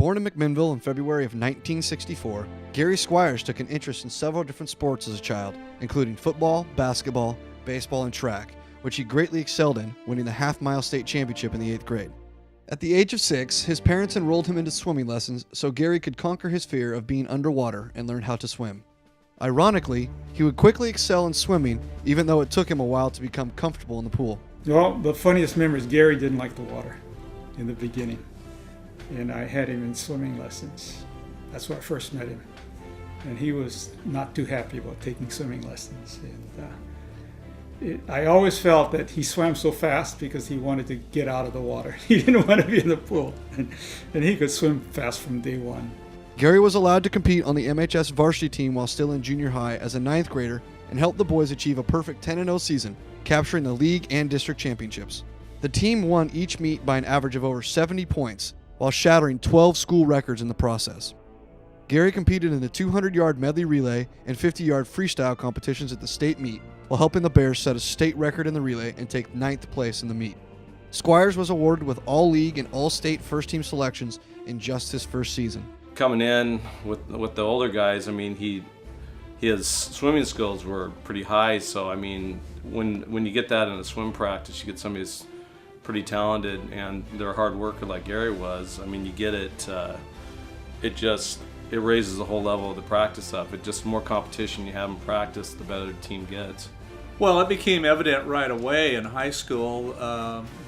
Born in McMinnville in February of 1964, Gary Squires took an interest in several different sports as a child, including football, basketball, baseball, and track, which he greatly excelled in, winning the half-mile state championship in the 8th grade. At the age of 6, his parents enrolled him into swimming lessons so Gary could conquer his fear of being underwater and learn how to swim. Ironically, he would quickly excel in swimming, even though it took him a while to become comfortable in the pool. Well, the funniest memory is Gary didn't like the water in the beginning, and I had him in swimming lessons. That's where I first met him, and he was not too happy about taking swimming lessons. And I always felt that he swam so fast because he wanted to get out of the water. He didn't want to be in the pool, and he could swim fast from day one. Gary was allowed to compete on the MHS varsity team while still in junior high as a 9th grader and helped the boys achieve a perfect 10-0 season, capturing the league and district championships. The team won each meet by an average of over 70 points, while shattering 12 school records in the process. Gary competed in the 200-yard medley relay and 50-yard freestyle competitions at the state meet, while helping the Bears set a state record in the relay and take 9th place in the meet. Squires was awarded with all-league and all-state first-team selections in just his first season. Coming in with the older guys, I mean, his swimming skills were pretty high, so I mean, when you get that in a swim practice, you get somebody who's pretty talented and they're a hard worker like Gary was. I mean, you get it, it raises the whole level of the practice up. It just, more competition you have in practice, the better the team gets. Well, it became evident right away in high school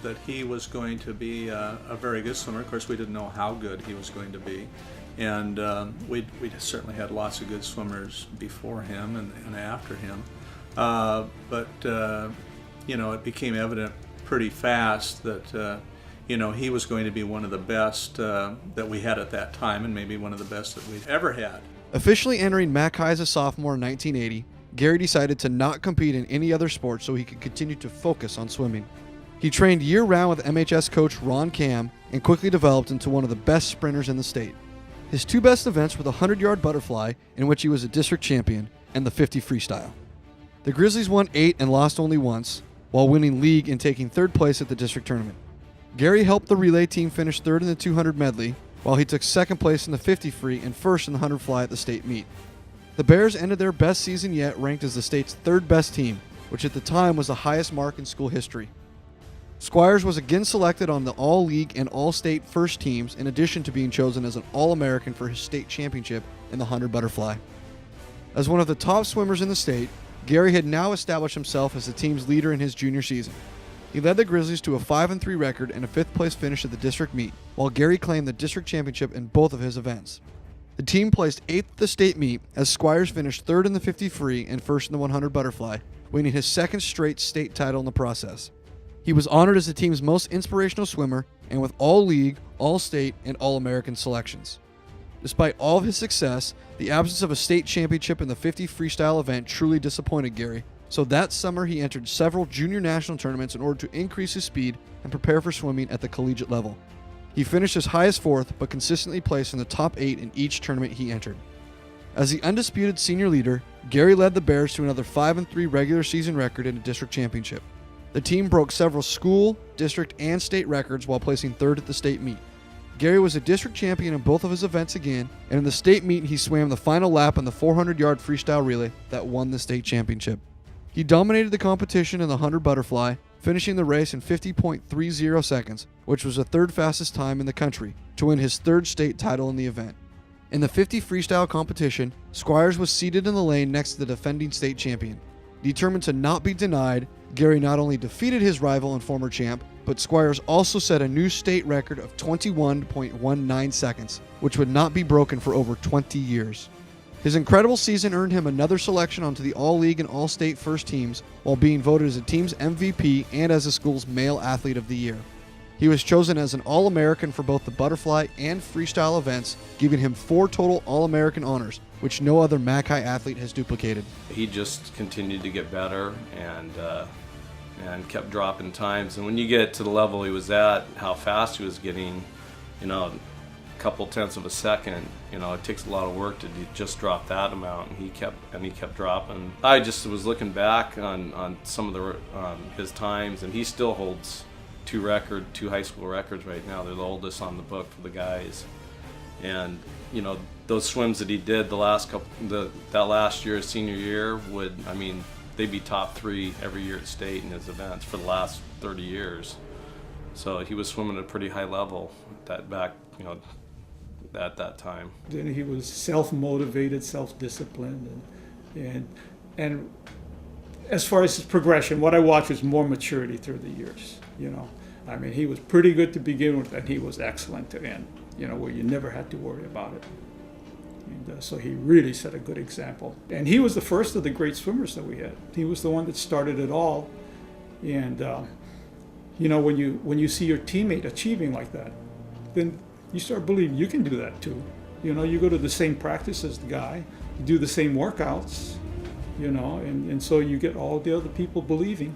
that he was going to be a very good swimmer. Of course, we didn't know how good he was going to be. And we certainly had lots of good swimmers before him and after him. It became evident pretty fast that he was going to be one of the best that we had at that time, and maybe one of the best that we'd ever had. Officially entering Mac High as a sophomore in 1980, Gary decided to not compete in any other sport so he could continue to focus on swimming. He trained year-round with MHS coach Ron Cam and quickly developed into one of the best sprinters in the state. His two best events were the 100-yard butterfly, in which he was a district champion, and the 50 freestyle. The Grizzlies won 8 and lost only once, while winning league and taking 3rd place at the district tournament. Gary helped the relay team finish 3rd in the 200 medley, while he took 2nd place in the 50 free and 1st in the 100 fly at the state meet. The Bears ended their best season yet, ranked as the state's 3rd best team, which at the time was the highest mark in school history. Squires was again selected on the All-League and All-State first teams, in addition to being chosen as an All-American for his state championship in the 100 butterfly. As one of the top swimmers in the state, Gary had now established himself as the team's leader in his junior season. He led the Grizzlies to a 5-3 record and a 5th place finish at the district meet, while Gary claimed the district championship in both of his events. The team placed 8th at the state meet as Squires finished 3rd in the 50 free and 1st in the 100 butterfly, winning his 2nd straight state title in the process. He was honored as the team's most inspirational swimmer and with all-league, all-state, and all-American selections. Despite all of his success, the absence of a state championship in the 50 freestyle event truly disappointed Gary, so that summer he entered several junior national tournaments in order to increase his speed and prepare for swimming at the collegiate level. He finished as high as 4th, but consistently placed in the top 8 in each tournament he entered. As the undisputed senior leader, Gary led the Bears to another 5-3 regular season record in a district championship. The team broke several school, district, and state records while placing 3rd at the state meet. Gary was a district champion in both of his events again, and in the state meet he swam the final lap in the 400-yard freestyle relay that won the state championship. He dominated the competition in the 100 butterfly, finishing the race in 50.30 seconds, which was the 3rd fastest time in the country, to win his 3rd state title in the event. In the 50 freestyle competition, Squires was seated in the lane next to the defending state champion. Determined to not be denied, Gary not only defeated his rival and former champ, but Squires also set a new state record of 21.19 seconds, which would not be broken for over 20 years. His incredible season earned him another selection onto the All-League and All-State first teams, while being voted as the team's MVP and as the school's Male Athlete of the Year. He was chosen as an All-American for both the butterfly and freestyle events, giving him 4 total All-American honors, which no other Mac High athlete has duplicated. He just continued to get better and kept dropping times. And when you get to the level he was at, how fast he was getting, a couple tenths of a second, it takes a lot of work to just drop that amount. And he kept dropping. I just was looking back on some of his times, and he still holds two high school records right now. They're the oldest on the book for the guys. And you know, those swims that he did the last that last year, senior year, they'd be top 3 every year at state in his events for the last 30 years. So he was swimming at a pretty high level at that time. Then he was self-motivated, self-disciplined, and as far as his progression, what I watched was more maturity through the years. You know, I mean, he was pretty good to begin with, and he was excellent to end. You know, where you never had to worry about it. And so he really set a good example. And he was the first of the great swimmers that we had. He was the one that started it all. And you know, when you see your teammate achieving like that, then you start believing you can do that too. You know, you go to the same practice as the guy, you do the same workouts, you know, and so you get all the other people believing.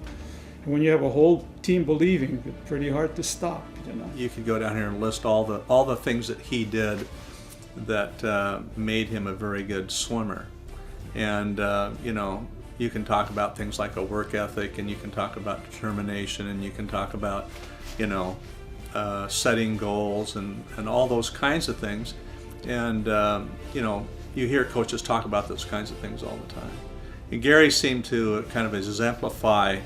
And when you have a whole team believing, it's pretty hard to stop, you know. You could go down here and list all the things that he did that made him a very good swimmer. And you know, you can talk about things like a work ethic, and you can talk about determination, and you can talk about, you know, setting goals and all those kinds of things. And you know, you hear coaches talk about those kinds of things all the time. And Gary seemed to kind of exemplify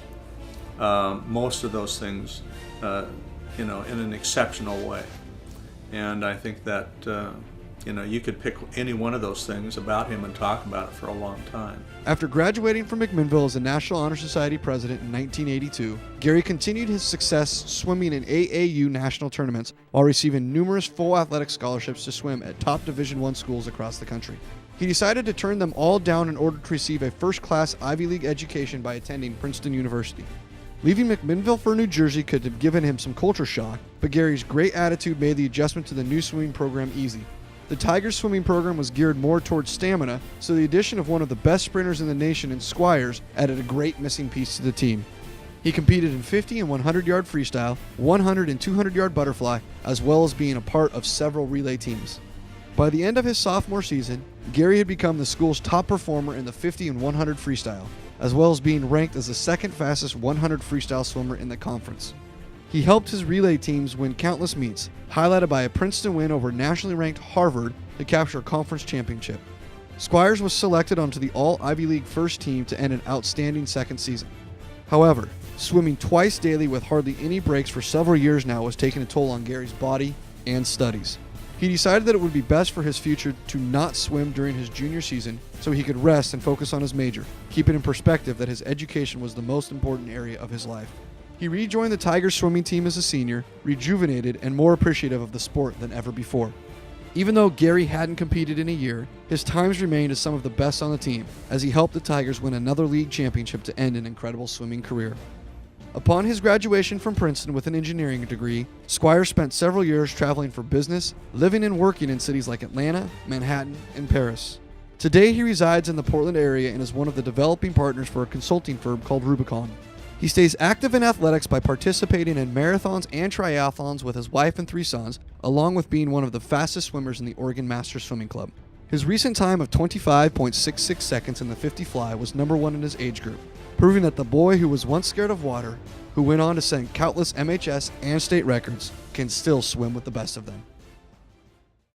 most of those things, you know, in an exceptional way. And I think that you know, you could pick any one of those things about him and talk about it for a long time. After graduating from McMinnville as a National Honor Society president in 1982, Gary continued his success swimming in AAU national tournaments while receiving numerous full athletic scholarships to swim at top Division I schools across the country. He decided to turn them all down in order to receive a first-class Ivy League education by attending Princeton University. Leaving McMinnville for New Jersey could have given him some culture shock, but Gary's great attitude made the adjustment to the new swimming program easy. The Tigers swimming program was geared more towards stamina, so the addition of one of the best sprinters in the nation in Squires added a great missing piece to the team. He competed in 50 and 100-yard freestyle, 100 and 200-yard butterfly, as well as being a part of several relay teams. By the end of his sophomore season, Gary had become the school's top performer in the 50 and 100 freestyle, as well as being ranked as the second fastest 100 freestyle swimmer in the conference. He helped his relay teams win countless meets, highlighted by a Princeton win over nationally ranked Harvard to capture a conference championship. Squires was selected onto the All-Ivy League first team to end an outstanding second season. However, swimming twice daily with hardly any breaks for several years now was taking a toll on Gary's body and studies. He decided that it would be best for his future to not swim during his junior season so he could rest and focus on his major, keeping in perspective that his education was the most important area of his life. He rejoined the Tigers swimming team as a senior, rejuvenated and more appreciative of the sport than ever before. Even though Gary hadn't competed in a year, his times remained as some of the best on the team, as he helped the Tigers win another league championship to end an incredible swimming career. Upon his graduation from Princeton with an engineering degree, Squires spent several years traveling for business, living and working in cities like Atlanta, Manhattan, and Paris. Today he resides in the Portland area and is one of the developing partners for a consulting firm called Rubicon. He stays active in athletics by participating in marathons and triathlons with his wife and 3 sons, along with being one of the fastest swimmers in the Oregon Masters Swimming Club. His recent time of 25.66 seconds in the 50 fly was number 1 in his age group, proving that the boy who was once scared of water, who went on to set countless MHS and state records, can still swim with the best of them.